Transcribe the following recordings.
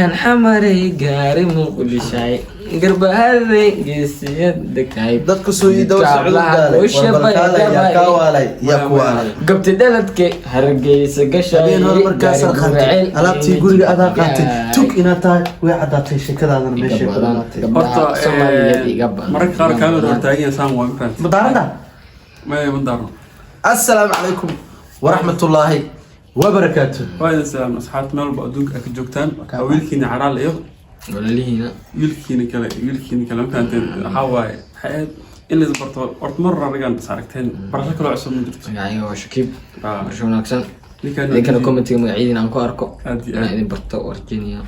حمري قاري مقول شيء قرب هذي قيسيد دكاي dadku soo iidow socodaalay warbalkaala ya kawalay ya kuwalay qabti daladke hargeysa gashay markaas qaatay alaabtii guriga adaa qaatay tug ina tahay way cadaatay shirkadaadana meesha ku dhamaatay horta Soomaaliyeed iga baan marka qaar ka mid ah taagan saan waan kan madaarada ma madaaro assalaamu calaykum waraxmatullaahi wabarakaatuh waa salaam asxaabta meel walba adduunka ka joogtaan wiilkiina caraal iyo walaalihina wiilkiina kale maanteen waxa waaye hay'ad in la barto horta mar ragan saaragteen barasho kale cusub ma jirto magaciga waa Shakiib barasho wanaagsan ninkan comment magaciina aan ku arko idin barto Virginia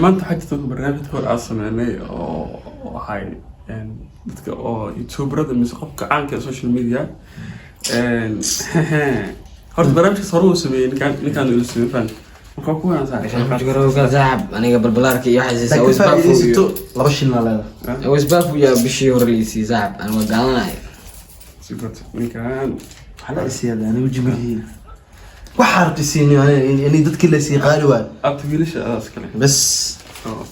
maanta xajta barnaamijka hor aan sameynay oo waxay dadka oo YouTuberada mise qofka caanka social media horta barnaamijka soo sameeyay ninkan uu sameeyay marka ku waan saaray جروجا زعب أنا قبل بلارك يا حزيز أو isbaafu laba shil ma leedahay أو إسباب ويا بشي ورليسي زعب أنا وقالنا سيفرت ninkan على اسياد انا وجهي مليين وحارتي سيني يعني dadka la sii qaali waa abtigilisha aas kale بس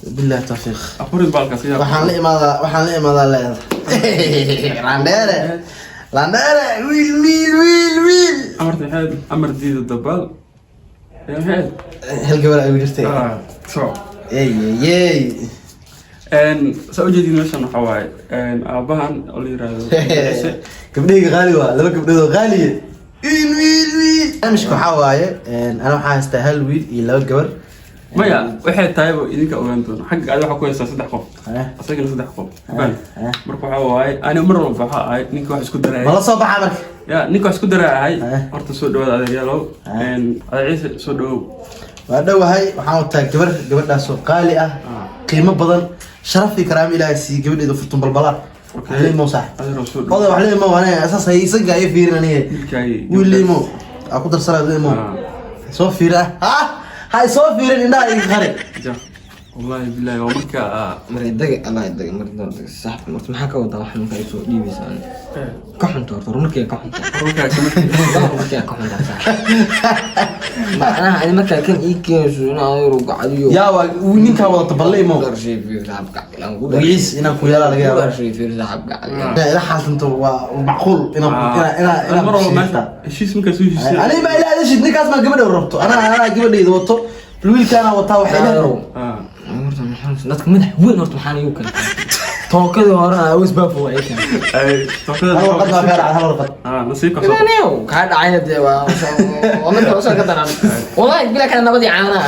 بالله توفيق afurid balka siya waxaan la imaadaa leedahay landere wiil amarta xad amar diida dabal هل هل قبل أقول جرتي صعب إيه سأوجد مثلا حواي أباهن أولي رادو كبدي غالي ولا لا كبدي غالية ويل أنا مش كحواي أنا حاسس هل ويل إلا قبل ما يا واحد طيب إذا كأورنتون حق على حكوية صدق خف أصلا صدق خف بل مركو حواي أنا مرة بحاء نيك واحد سكود درعي والله صباح عمرك يا نيك واحد سكود درعي أرت سود هذا رجاله عيسى سود وهذا وهاي وحاول تكبر قبل ده سوق قالئة قيمة بدل شرف في كرام إلهي سي قبل إذا فتم بالبلاد عليه مو صح والله عليه مو أنا أساسا يسقى يفيرنا نيه واللي مو أقدر صلاة مو صوفيرة هاي صوفيرة إنها يخرب والله بالله ومركا مريدك الله يدك مريدك صح مرت ما حكوا ده واحد من كيسو ديبي سان كحن تور رونك كحن ما أنا ما كان يكيس أنا يروق عديو يا وين كان وضع بالله مو درجي في ذهب قاعد ويس إنا كويلا لقيا درجي في ذهب قاعد لا حاسس أنت ومعقول أنا مرة ما شيء اسمه كسوي أنا ما إلا هذا شيء نكاس ما قبل وربطه أنا قبل إذا وطه الويل كان وطاه وحيده نتك مدح وين نورت محاني يوكل توكل ورا أوز بافو أي كان أي توكل أنا وقت ما كان على هالرقد نصيبك صح نيو كان عينه دوا ومن توصل كذا والله يقول لك أنا بدي عانا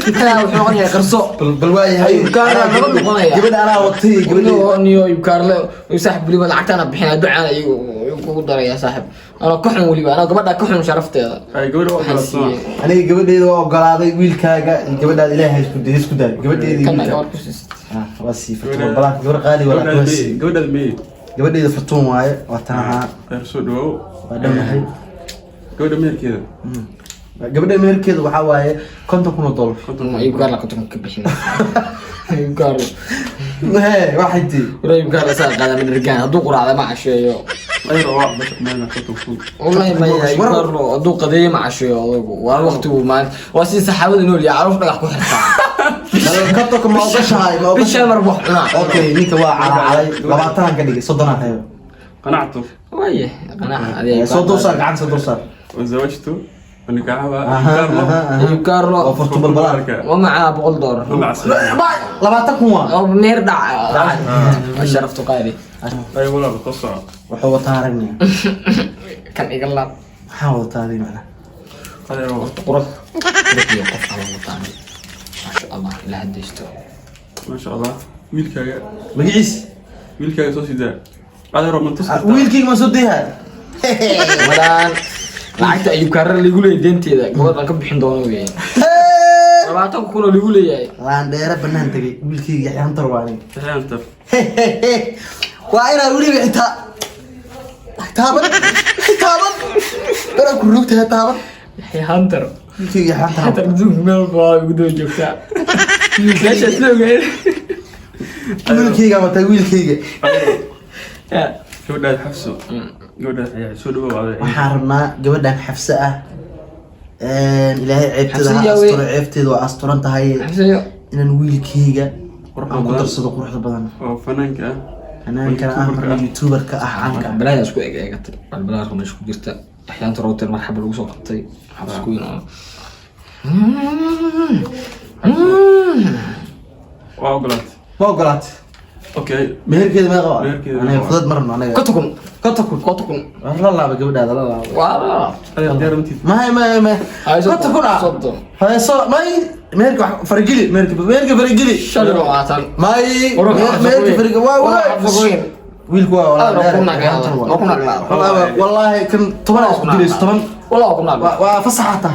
أنا وحنا يا قرصو بالواي هاي قبل أنا وقتي قبل نيو يكارله ويسحب لي بالعكس أنا بحين أدعى يقدر يا صاحب أنا كحن ولي أنا قبل كحن شرفت هذا أي قبل أنا قبل إذا وقلاضي ويل كاجا قبل هذا إله يسكت قبل إذا وصيف بالله قبل غالي ولا توسي قبل المي قبل إذا فتوم واي وتاها رسولو بعدين هاي قبل المي كذا قبل المير كذا وحواي كنت أكون طول يقال لك كنت مكبشين يقال هاي واحد دي ولا يقال ساق هذا من الرجال أدوق على مع شيء أي رواق بس ما أنا كنت أقول والله ما يقال له أدوق قضية مع شيء والوقت وما واسيس حاول إنه اللي يعرفنا يحكوا حتى كنتك ما أقدرش هاي ما بيش مربوح أوكي نيك على لبعتها كذي صدنا هاي قنعته ويه قناعة صدور صار قاعد صدور صار وزوجته ونكاحها كارلو وفرتوا بالبلاد ومعه $100 ومع السلامة لبعتك هو أو بنيردع شرفته قايلي أي والله بتصع وحو طارني كان يقلب حاول طاري معنا هذا هو قرص ركي يقف على المطعم ما شاء الله لا حد يشتغل ما شاء الله ويلكا مقيس ويلكا سوسي ذا هذا هو منتصف ويلكي ما سوديها ودان lacagta ayuu kaarar lagu leeyahay deynteeda gobol aan ka bixin doono weeyaan labaatan kun oo lagu leeyahay waan dheera banaan tagay wiilkayga yaxantar waani yaxantar waa ina wiliga inta taaban dara ku rugta taaban yaxantar wiilkayga yaxantar duug meel baa ugu doo joogta wiilkayga sloogay wiilkayga ma tahay wiilkayga gabadha xafso gabadha ayaa soo dhawaad waxaan rabnaa gabadhan xafsa ah ilaahay ceebteeda ha asturo ceebteeda waa asturan tahay inaan wiilkayga Quruxda aan ku badan. darsado quruxda badan oo fanaanka ah anaankana ah youtuberka ah caanka ah. بلاي اسكو ايغاتay balbalaar kuma isku jirta axyaanta router marxaba lagu soo qabtay xabs ku yino waa ogolaad ma ogolaat okay meherkeeda ma qaba Meherkeeda aniga ma fudad marno aniga كتكون war la laaba gabadhaada la laaba والله adiga diyaarantiid ما كتكون هاي صار ماي مهرك فرقلي مهرك فرقلي شلو عطل ماي مهرك فرقلي واي ويلكوا والله كان طبعا جلس طبعا والله كنا وفصحته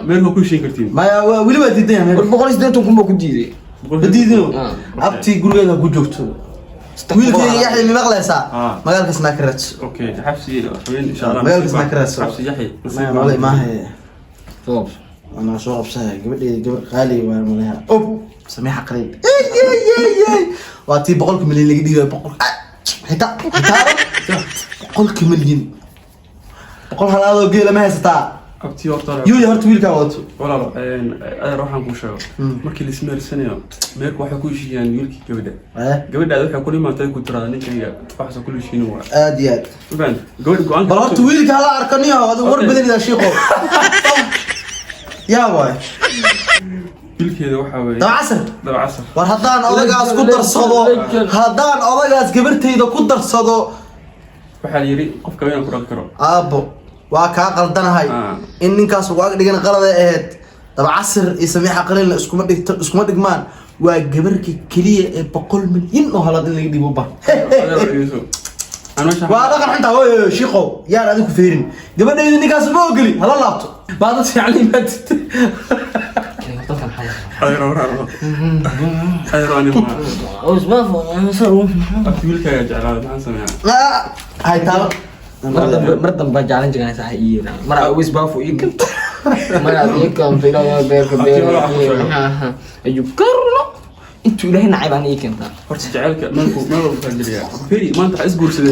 meel ma ku sheegi kartiin ما ولي ما تدين بقول سيدتكم كم كنتي بديدو ابتي غريغا ku joogto wiilkay yaxay mi maqlaysaa magaalka snackers okay xabsi xaween insha Allah magaalka snackers xabsi yaxay ما والله ما هي طب انا soo qabsahay gabadheeda gabar qaali waa malaha ob samiixa qariib waa tii 100 milyan laga dhiibay 100 xitaa 100 milyan 100 halaadoo geela ma haysataa abti horta yuu horta wiilka wadato walaalo ay ruuxan ku sheego markii la ismeersanayo meerku waxa ku heshiiyaan wiilkii gabadhaada waxa ku dhimaatay ku tirada ninkayga waxa ku heshiin waa aad iyo aad faan gabadh go'aan bal horta wiilka la arkaniyo wada war badanida shiiqo yaa waay wiilkeeda waxa weeye dabacasar war haddaan odagaas ku darsado haddaan odagaas gabartayda ku darsado waxaa yiri qofka weyn ku dhaqan karo aabo waa kaa qaldanahay in ninkaas uu ag dhigan qalad ahayd dabacasar iyo samiixa qaliilna iskuma dhigmaan waa gabarka kaliya ee 100 milyan oo halad in laga dhibo ba waa dhaqan xunta way shiiqo yaan adigu ku feerin gabadhayda ninkaas ma ogoli hala laabto baad fiicnay baad حيراني ما واسمع فوق أقول كيا جعلان ما سمع هاي تابع مرة بجعلان جعلان صح إيه مرة ويس بافو إيه كنت مرة ديكم في لو بيرك أيوب كارلو أنتوا لهنا عيب عن إيه كنت فرت جعلك ما هو بفجريا فيري ما أنت أسبور سيد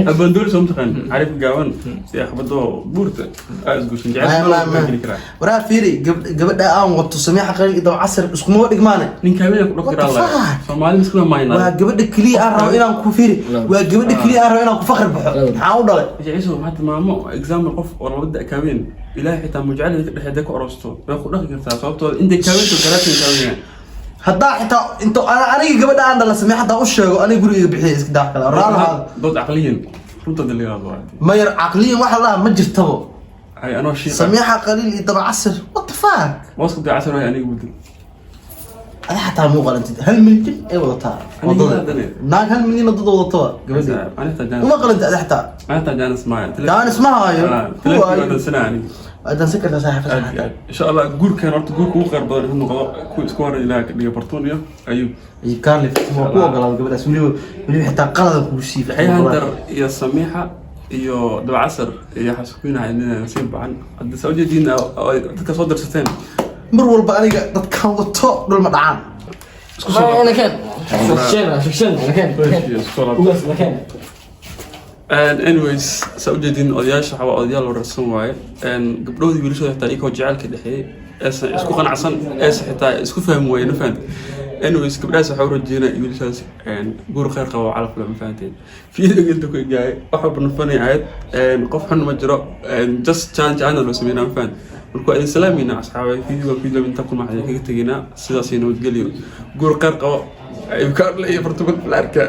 أبندول سوم تكن عارف جوان يا خبطه بورت أسبور سيد جعلك ورا فيري قبل أم وقت سميح قليل إذا عصر اسمه دقمانة نكمل نقدر الله فمال مسكنا ما ينال وقبل كلي أرى إلى كوفيري وقبل كلي أرى إلى كفخر بحر عاود عليه يعيشوا حتى ما مو إكزام القف ولا بدأ كابين إلهي حتى مجعل لحدك أرسطو بياخد رأيك كذا صوبته أنت كابين وكراتين كابين هدا حتى انت انا قبل عند الله سميح حتى وشيغو انا غريغا بخي اسك داخل راه ضد عقليا runta daliyaad ما ير عقليا waxa la ma jirtabo ay ano shii سميح قليل يدبع عصر what the fuck ما اسكت عصر يعني بدل انا حتى مو قلنت هل ممكن اي وضطها ناك هل ممكن ضد وضطها قبل انا تجانس وما قلنت حتى انا تجانس اسماعيل كان اسمها هاي سنه هذا سكرت صاحب ان شاء الله قول كان horta guurku uu qarbaday inuu qado ku isku war ilaa ka dhiga Bartoonia ayuu كان هو قال قبل اسمه ولي حتى قلد كوسي حي هندر يا سميحه iyo dabacasar iyo xasuuqinahay inay nasiib baan hadda soo jeedina dadka soo darsateen mar walba aniga dadka wato dhul ma dhacaan isku soo ana kan fiction ana kan and anyways soo jeedin odayaasha waxa odayaal warsan waaye gabdhoodii wiilashooda xitaa iyagoo jecelka dhaxay isku qanacsan xitaa isku fahmi waayeen fahad anyways gabdhaas waxa rajeenay wiilashaas guur khayr qabo calaf la fahanteen fiidiga inta ku gaay waxa banfanay aad qof xun ma jiro just change ana loo sameeyay fahad marka ay salaamina asxaabay fiidiga inta ku maxay kaga tagina sidaas inoo geliyo guur khayr qabo ay ka la iyo fartuga larka